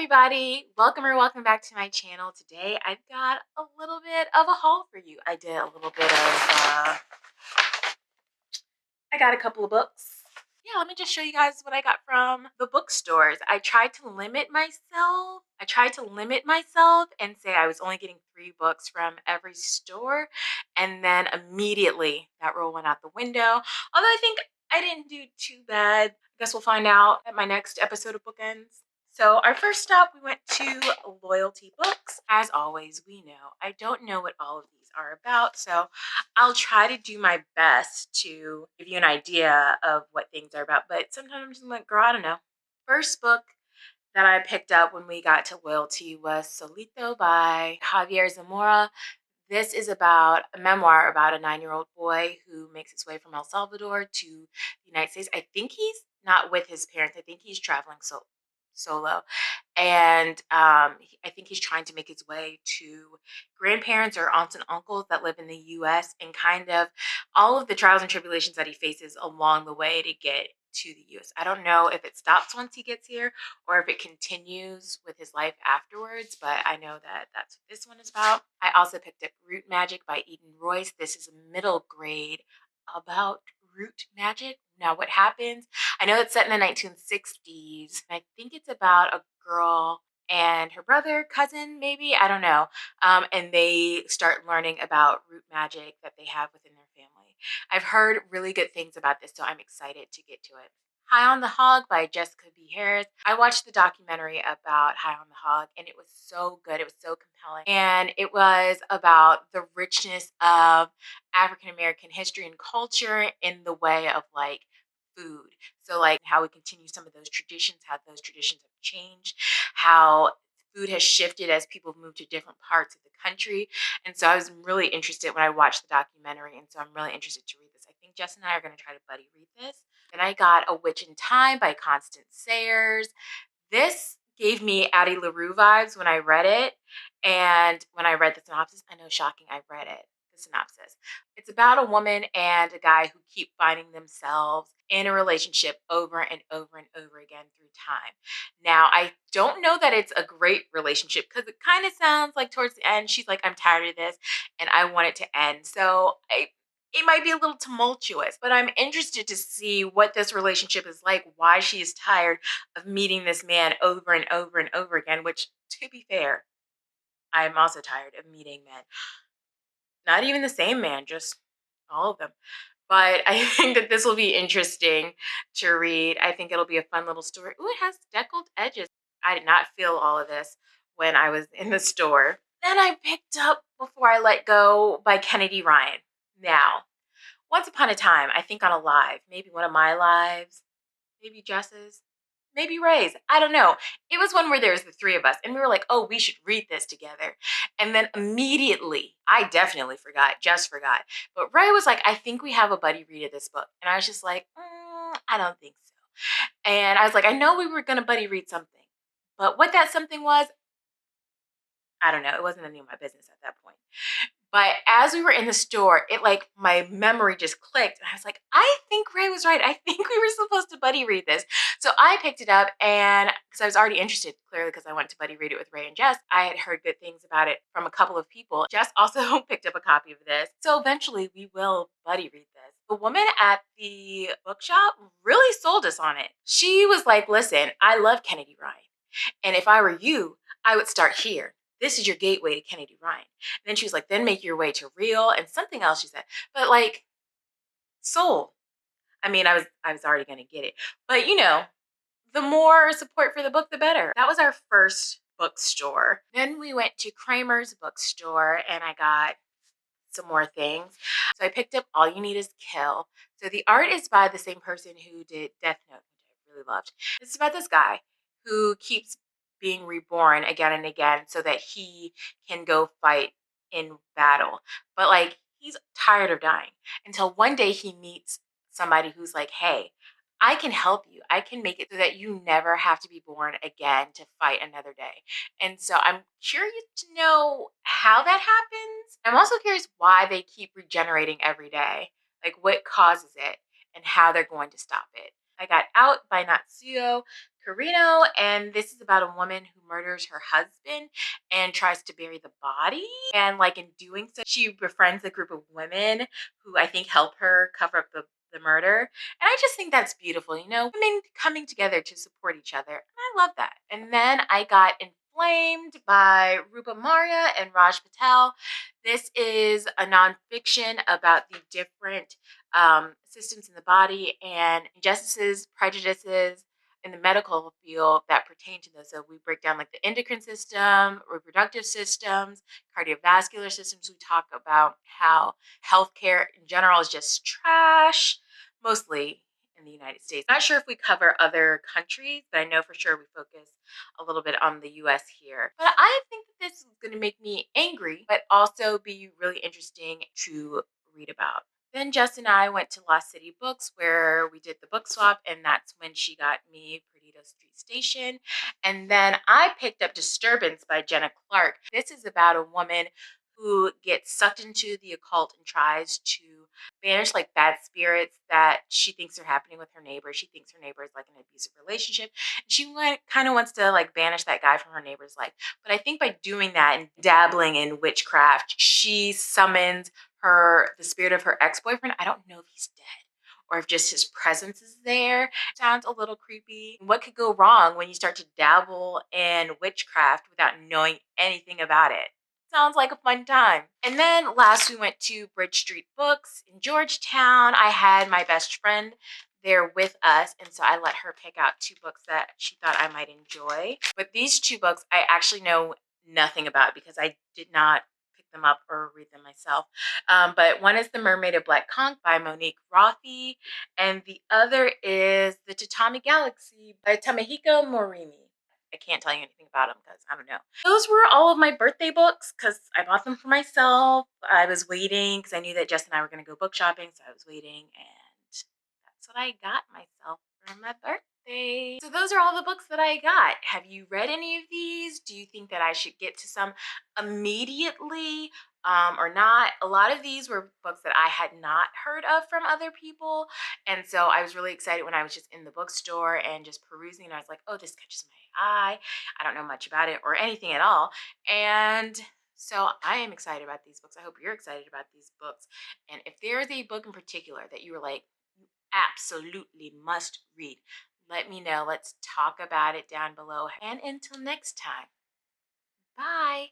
everybody, welcome back to my channel. Today I've got a little bit of a haul for you. I got a couple of books. Yeah, let me just show you guys what I got from the bookstores. I tried to limit myself and say I was only getting 3 books from every store, and then immediately that rule went out the window. Although I think I didn't do too bad. I guess we'll find out at my next episode of Bookends. So our first stop, we went to Loyalty Books. As always, we know I don't know what all of these are about, so I'll try to do my best to give you an idea of what things are about, but sometimes I'm just like, girl, I don't know. First book that I picked up when we got to Loyalty was Solito by Javier Zamora. This is about a memoir about a 9-year-old boy who makes his way from El Salvador to the United States. I think he's not with his parents. I think he's traveling solo. And I think he's trying to make his way to grandparents or aunts and uncles that live in the U.S. and kind of all of the trials and tribulations that he faces along the way to get to the U.S. I don't know if it stops once he gets here or if it continues with his life afterwards, but I know that that's what this one is about. I also picked up Root Magic by Eden Royce. This is a middle grade about root magic. Now, what happens? I know it's set in the 1960s. I think it's about a girl and her brother, cousin, maybe, I don't know. And they start learning about root magic that they have within their family. I've heard really good things about this, so I'm excited to get to it. High on the Hog by Jessica B. Harris. I watched the documentary about High on the Hog, and it was so good. It was so compelling. And it was about the richness of African-American history and culture in the way of like food. So like how we continue some of those traditions, how those traditions have changed, how food has shifted as people move to different parts of the country. And so I was really interested when I watched the documentary, and so I'm really interested to read this. I think Jess and I are going to try to buddy read this. And I got A Witch in Time by Constance Sayers. This gave me Addie LaRue vibes when I read it. And when I read the synopsis, I know, shocking, I read it, the synopsis. It's about a woman and a guy who keep finding themselves in a relationship over and over and over again through time. Now, I don't know that it's a great relationship because it kind of sounds like towards the end, she's like, I'm tired of this and I want it to end. So it might be a little tumultuous, but I'm interested to see what this relationship is like, why she is tired of meeting this man over and over and over again, which, to be fair, I'm also tired of meeting men. Not even the same man, just all of them. But I think that this will be interesting to read. I think it'll be a fun little story. Ooh, it has deckled edges. I did not feel all of this when I was in the store. Then I picked up Before I Let Go by Kennedy Ryan. Now, once upon a time, I think on a live, maybe one of my lives, maybe Jess's, maybe Ray's, I don't know. It was one where there was the 3 of us and we were like, oh, we should read this together. And then immediately, I definitely forgot, Jess forgot. But Ray was like, I think we have a buddy read of this book. And I was just like, I don't think so. And I was like, I know we were going to buddy read something. But what that something was, I don't know. It wasn't any of my business at that point. But as we were in the store, it like my memory just clicked. And I was like, I think Ray was right. I think we were supposed to buddy read this. So I picked it up, and because I was already interested, clearly because I went to buddy read it with Ray and Jess, I had heard good things about it from a couple of people. Jess also picked up a copy of this. So eventually we will buddy read this. The woman at the bookshop really sold us on it. She was like, listen, I love Kennedy Ryan. And if I were you, I would start here. This is your gateway to Kennedy Ryan. And then she was like, then make your way to Real and something else she said. But like, sold. I mean, I was already going to get it. But you know, the more support for the book, the better. That was our first bookstore. Then we went to Kramer's bookstore and I got some more things. So I picked up All You Need Is Kale. So the art is by the same person who did Death Note, which I really loved. It's about this guy who keeps being reborn again and again so that he can go fight in battle. But like, he's tired of dying until one day he meets somebody who's like, hey, I can help you. I can make it so that you never have to be born again to fight another day. And so I'm curious to know how that happens. I'm also curious why they keep regenerating every day, like what causes it and how they're going to stop it. I got Out by Natsuo Carino, and this is about a woman who murders her husband and tries to bury the body. And like in doing so, she befriends a group of women who I think help her cover up the murder. And I just think that's beautiful, you know, women coming together to support each other. And I love that. And then I got Inflamed by Rupa Maria and Raj Patel. This is a nonfiction about the different systems in the body and injustices, prejudices, in the medical field that pertain to this. So we break down like the endocrine system, reproductive systems, cardiovascular systems. We talk about how healthcare in general is just trash, mostly in the United States. Not sure if we cover other countries, but I know for sure we focus a little bit on the US here. But I think that this is going to make me angry, but also be really interesting to read about. Then Jess and I went to Lost City Books where we did the book swap, and that's when she got me Perdido Street Station. And then I picked up Disturbance by Jenna Clark. This is about a woman who gets sucked into the occult and tries to banish like bad spirits that she thinks are happening with her neighbor. She thinks her neighbor is like an abusive relationship. And she kind of wants to like banish that guy from her neighbor's life. But I think by doing that and dabbling in witchcraft, she summons the spirit of her ex-boyfriend. I don't know if he's dead or if just his presence is there. Sounds a little creepy. What could go wrong when you start to dabble in witchcraft without knowing anything about it? Sounds like a fun time. And then last we went to Bridge Street Books in Georgetown. I had my best friend there with us, and so I let her pick out 2 books that she thought I might enjoy. But these 2 books I actually know nothing about because I did not pick them up or read them myself. But one is The Mermaid of Black Conch by Monique Rothy, and the other is The Tatami Galaxy by Tamahiko Morimi. I can't tell you anything about them because I don't know. Those were all of my birthday books because I bought them for myself. I was waiting because I knew that Jess and I were going to go book shopping, so I was waiting, and that's what I got myself for my birthday. So those are all the books that I got. Have you read any of these? Do you think that I should get to some immediately or not? A lot of these were books that I had not heard of from other people. And so I was really excited when I was just in the bookstore and just perusing. And I was like, oh, this catches my eye. I don't know much about it or anything at all. And so I am excited about these books. I hope you're excited about these books. And if there's a book in particular that you were like, you absolutely must read, let me know. Let's talk about it down below. And until next time, bye.